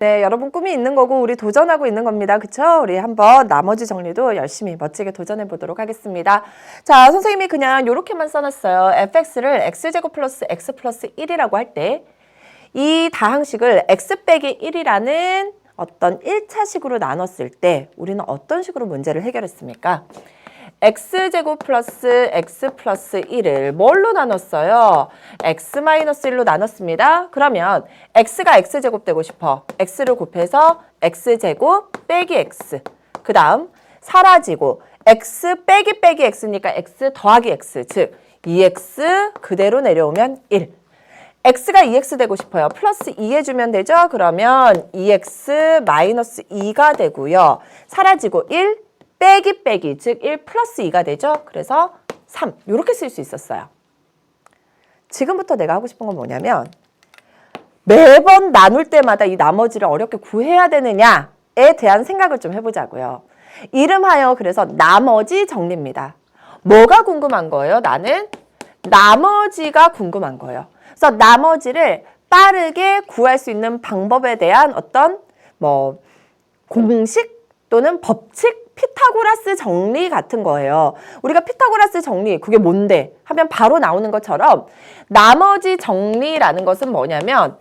네, 여러분 꿈이 있는 거고 우리 도전하고 있는 겁니다. 그쵸? 우리 한번 나머지 정리도 열심히 멋지게 도전해 보도록 하겠습니다. 자, 선생님이 그냥 이렇게만 써놨어요. fx를 x제곱 플러스 x 플러스 1이라고 할 때 이 다항식을 x 빼기 1이라는 어떤 1차식으로 나눴을 때 우리는 어떤 식으로 문제를 해결했습니까? x제곱 플러스 x 플러스 1을 뭘로 나눴어요? x 마이너스 1로 나눴습니다. 그러면 x가 x제곱 되고 싶어. x를 곱해서 x제곱 빼기 x. 그 다음 사라지고 x 빼기 빼기 x니까 x 더하기 x. 즉 2x 그대로 내려오면 1. x가 2x 되고 싶어요. 플러스 2 해주면 되죠? 그러면 2x 마이너스 2가 되고요. 사라지고 1 빼기 빼기, 즉 1 플러스 2가 되죠? 그래서 3, 이렇게 쓸 수 있었어요. 지금부터 내가 하고 싶은 건 뭐냐면 매번 나눌 때마다 이 나머지를 어렵게 구해야 되느냐에 대한 생각을 좀 해보자고요. 이름하여 그래서 나머지 정리입니다. 뭐가 궁금한 거예요? 나는 나머지가 궁금한 거예요. 그래서 나머지를 빠르게 구할 수 있는 방법에 대한 어떤 공식 또는 법칙, 피타고라스 정리 같은 거예요. 우리가 피타고라스 정리, 그게 뭔데? 하면 바로 나오는 것처럼 나머지 정리라는 것은 뭐냐면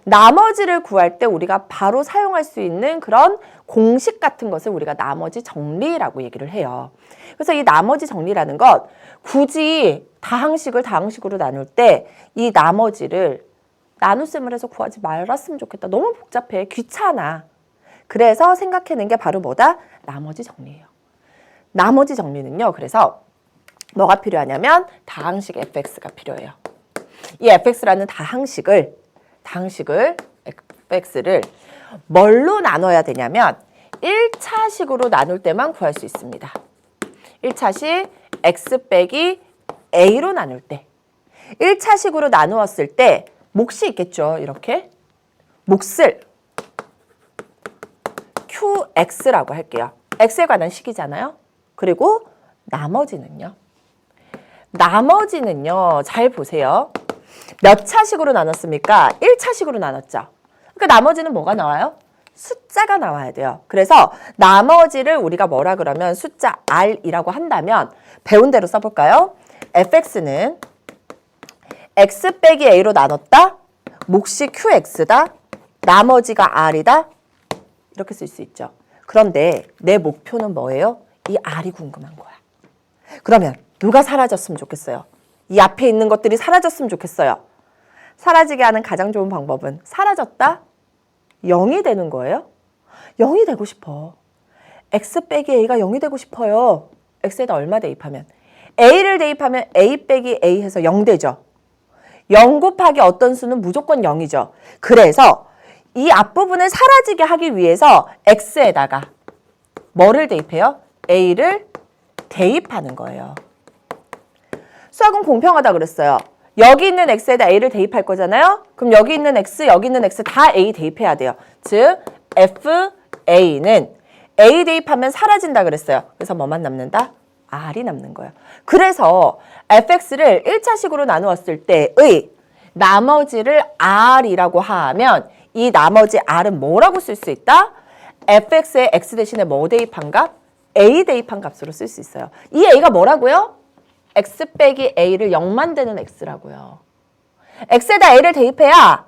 나머지를 구할 때 우리가 바로 사용할 수 있는 그런 공식 같은 것을 우리가 나머지 정리라고 얘기를 해요. 그래서 이 나머지 정리라는 것, 굳이 다항식을 다항식으로 나눌 때 이 나머지를 나눗셈을 해서 구하지 말았으면 좋겠다. 너무 복잡해. 귀찮아. 그래서 생각해낸 게 바로 뭐다? 나머지 정리예요. 나머지 정리는요. 그래서 뭐가 필요하냐면 다항식 fx가 필요해요. 이 fx라는 다항식을 fx를 뭘로 나눠야 되냐면 1차식으로 나눌 때만 구할 수 있습니다. 1차식 x 빼기 a로 나눌 때 1차식으로 나누었을 때 몫이 있겠죠. 이렇게 몫을 qx라고 할게요. x에 관한 식이잖아요. 그리고 나머지는요. 잘 보세요. 몇 차식으로 나눴습니까? 1차식으로 나눴죠. 그러니까 나머지는 뭐가 나와요? 숫자가 나와야 돼요. 그래서 나머지를 우리가 뭐라 그러면 숫자 r이라고 한다면 배운 대로 써볼까요? fx는 x 빼기 a로 나눴다. 몫이 qx다. 나머지가 r이다. 이렇게 쓸 수 있죠. 그런데 내 목표는 뭐예요? 이 r이 궁금한 거야. 그러면 누가 사라졌으면 좋겠어요? 이 앞에 있는 것들이 사라졌으면 좋겠어요. 사라지게 하는 가장 좋은 방법은 사라졌다? 0이 되는 거예요? 0이 되고 싶어. x 빼기 a가 0이 되고 싶어요. x에다 얼마 대입하면? a를 대입하면 a 빼기 a 해서 0 되죠. 0 곱하기 어떤 수는 무조건 0이죠. 그래서 이 앞부분을 사라지게 하기 위해서 x에다가 뭐를 대입해요? a를 대입하는 거예요. 수학은 공평하다 그랬어요. 여기 있는 x에다 a를 대입할 거잖아요. 그럼 여기 있는 x, 여기 있는 x 다 a 대입해야 돼요. 즉 fa는 a 대입하면 사라진다 그랬어요. 그래서 뭐만 남는다? r이 남는 거예요. 그래서 fx를 1차식으로 나누었을 때의 나머지를 r이라고 하면 이 나머지 r은 뭐라고 쓸 수 있다? fx에 x 대신에 뭐 대입한 값? a 대입한 값으로 쓸 수 있어요. 이 a가 뭐라고요? x 빼기 a를 0만 되는 x라고요. x에다 a를 대입해야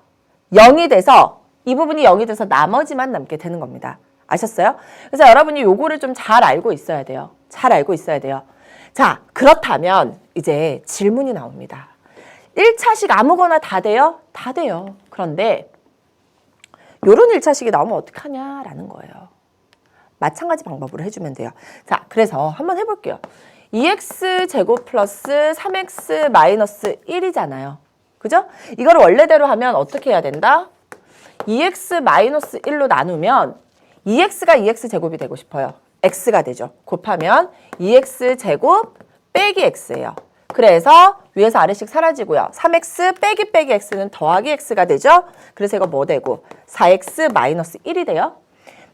0이 돼서 이 부분이 0이 돼서 나머지만 남게 되는 겁니다. 아셨어요? 그래서 여러분이 요거를 좀 잘 알고 있어야 돼요. 잘 알고 있어야 돼요. 자, 그렇다면 이제 질문이 나옵니다. 1차식 아무거나 다 돼요? 다 돼요. 그런데 요런 1차식이 나오면 어떡하냐라는 거예요. 마찬가지 방법으로 해주면 돼요. 자, 그래서 한번 해볼게요. 2x 제곱 플러스 3x 마이너스 1이잖아요. 그죠? 이걸 원래대로 하면 어떻게 해야 된다? 2x 마이너스 1로 나누면 2x가 2x 제곱이 되고 싶어요. x가 되죠. 곱하면 2x 제곱 빼기 x예요. 그래서 위에서 아래씩 사라지고요. 3x 빼기 빼기 x는 더하기 x가 되죠. 그래서 이거 뭐 되고 4x 마이너스 1이 돼요.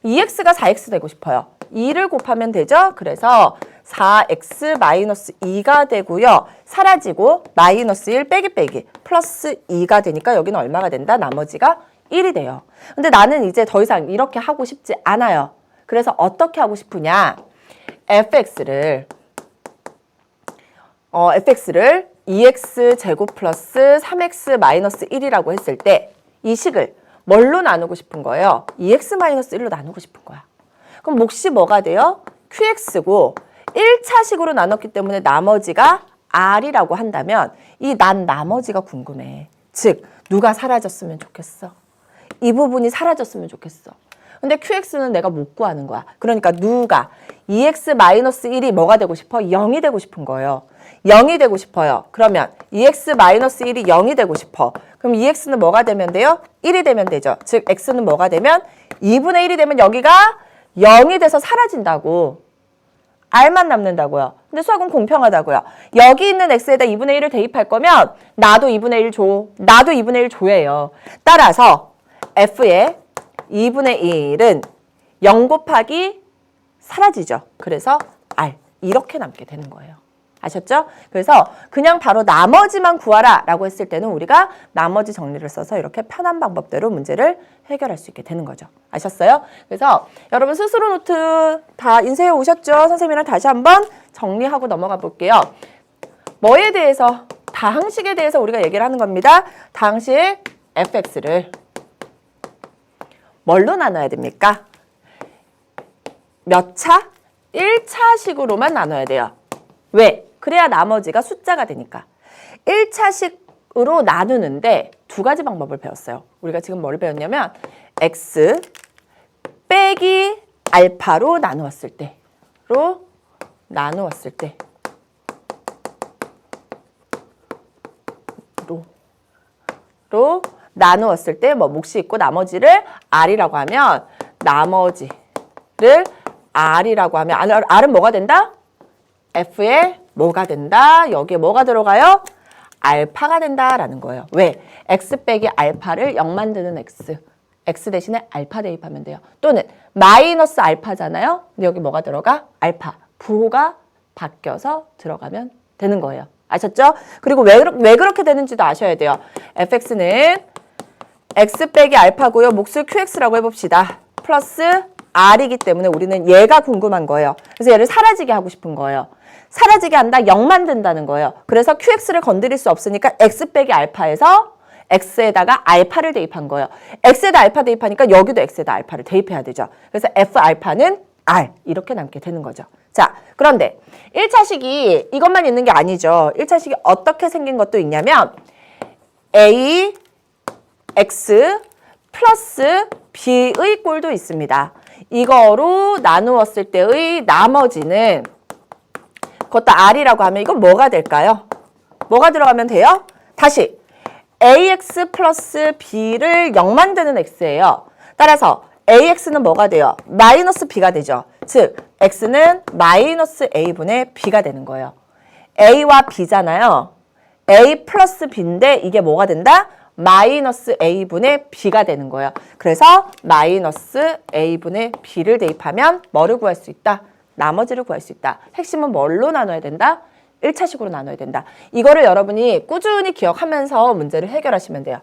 2x가 4x 되고 싶어요. 2를 곱하면 되죠. 그래서 4x 마이너스 2가 되고요. 사라지고 마이너스 1 빼기 빼기 플러스 2가 되니까 여기는 얼마가 된다? 나머지가 1이 돼요. 근데 나는 이제 더 이상 이렇게 하고 싶지 않아요. 그래서 어떻게 하고 싶으냐? fx를 2x 제곱 플러스 3x 마이너스 1이라고 했을 때 이 식을 뭘로 나누고 싶은 거예요? 2x 마이너스 1로 나누고 싶은 거야. 그럼 몫이 뭐가 돼요? qx고 1차식으로 나눴기 때문에 나머지가 r이라고 한다면 이 난 나머지가 궁금해. 즉 누가 사라졌으면 좋겠어? 이 부분이 사라졌으면 좋겠어. 근데 qx는 내가 못 구하는 거야. 그러니까 누가 2x 마이너스 1이 뭐가 되고 싶어? 0이 되고 싶은 거예요. 0이 되고 싶어요. 그러면 2x 마이너스 1이 0이 되고 싶어. 그럼 2x는 뭐가 되면 돼요? 1이 되면 되죠. 즉 x는 뭐가 되면 2분의 1이 되면 여기가 0이 돼서 사라진다고. r만 남는다고요. 근데 수학은 공평하다고요. 여기 있는 x에다 2분의 1을 대입할 거면 나도 2분의 1 줘. 나도 2분의 1 줘예요. 따라서 f의 2분의 1은 0 곱하기 사라지죠. 그래서 r 이렇게 남게 되는 거예요. 아셨죠? 그래서 그냥 바로 나머지만 구하라 라고 했을 때는 우리가 나머지 정리를 써서 이렇게 편한 방법대로 문제를 해결할 수 있게 되는 거죠. 아셨어요? 그래서 여러분 스스로 노트 다 인쇄해 오셨죠? 선생님이랑 다시 한번 정리하고 넘어가 볼게요. 뭐에 대해서? 다항식에 대해서 우리가 얘기를 하는 겁니다. 다항식 fx를 뭘로 나눠야 됩니까? 몇 차? 1차식으로만 나눠야 돼요. 왜? 그래야 나머지가 숫자가 되니까. 1차식으로 나누는데 두 가지 방법을 배웠어요. 우리가 지금 뭘 배웠냐면 x 빼기 알파로 나누었을 때 나누었을 때 뭐 몫이 있고 나머지를 r이라고 하면 나머지를 r이라고 하면 r은 뭐가 된다? f에 뭐가 된다? 여기에 뭐가 들어가요? 알파가 된다라는 거예요. 왜? x 빼기 알파를 0 만드는 x 대신에 알파 대입하면 돼요. 또는 마이너스 알파잖아요. 근데 여기 뭐가 들어가? 알파. 부호가 바뀌어서 들어가면 되는 거예요. 아셨죠? 그리고 왜 그렇게 되는지도 아셔야 돼요. fx는 x 빼기 알파고요. 몫을 qx라고 해봅시다. 플러스 r이기 때문에 우리는 얘가 궁금한 거예요. 그래서 얘를 사라지게 하고 싶은 거예요. 사라지게 한다? 0 만든다는 거예요. 그래서 qx를 건드릴 수 없으니까 x 빼기 알파에서 x에다가 알파를 대입한 거예요. x에다 알파 대입하니까 여기도 x에다 알파를 대입해야 되죠. 그래서 f 알파는 r 이렇게 남게 되는 거죠. 자, 그런데 1차식이 이것만 있는 게 아니죠. 1차식이 어떻게 생긴 것도 있냐면 a x 플러스 b의 꼴도 있습니다. 이거로 나누었을 때의 나머지는 그것도 r이라고 하면 이건 뭐가 될까요? 뭐가 들어가면 돼요? 다시 ax 플러스 b를 0 만드는 x예요. 따라서 ax는 뭐가 돼요? 마이너스 b가 되죠. 즉 x는 마이너스 a분의 b가 되는 거예요. a와 b잖아요. a 플러스 b인데 이게 뭐가 된다? 마이너스 a분의 b가 되는 거예요. 그래서 마이너스 a분의 b를 대입하면 뭐를 구할 수 있다? 나머지를 구할 수 있다. 핵심은 뭘로 나눠야 된다? 1차식으로 나눠야 된다. 이거를 여러분이 꾸준히 기억하면서 문제를 해결하시면 돼요.